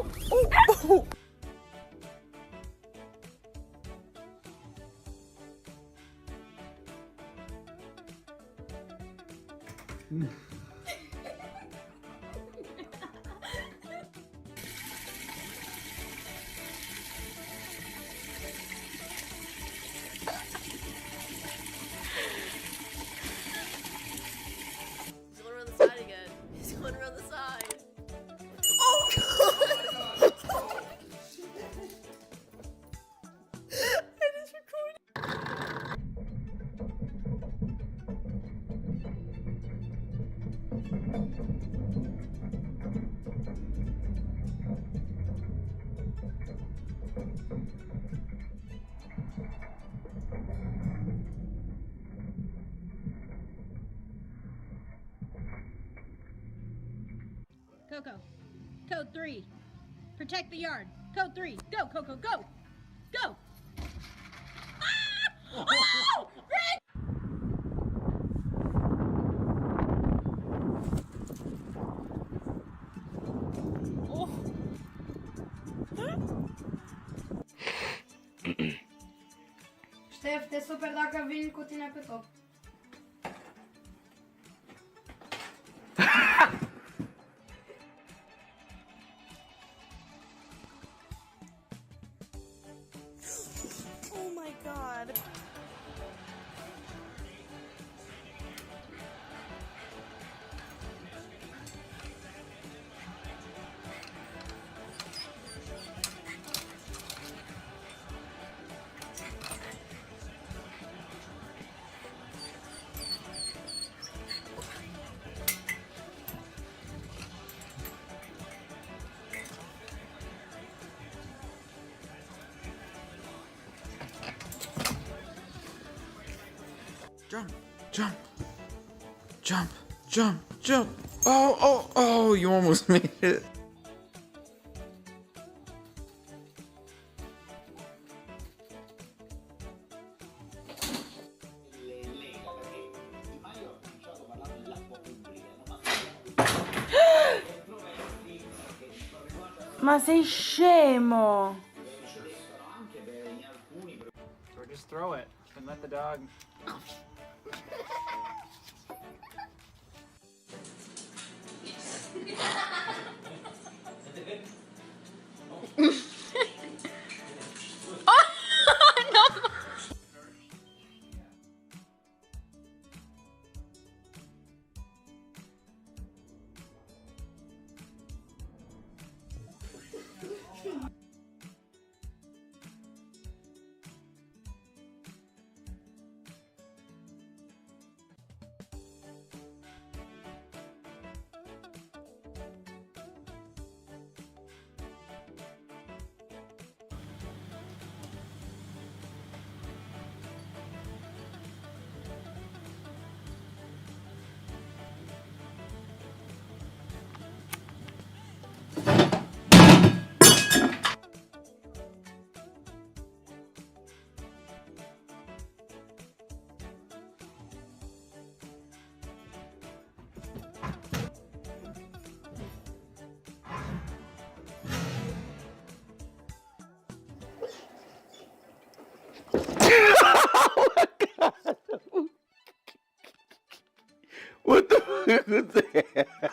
oh. He's going around the side again. He's going around the side. Oh god! I just recorded. Coco. Code 3. Protect the yard. Code 3. Go, Coco, go! Go! Ah! Oh! Rick! Ștef, te super dacă vin cu tine pe top. Oh my god. Jump, jump, jump, jump, jump. Oh, oh, oh, you almost made it. Ma sei scemo! Or just throw it and let the dog. What the fuck was that?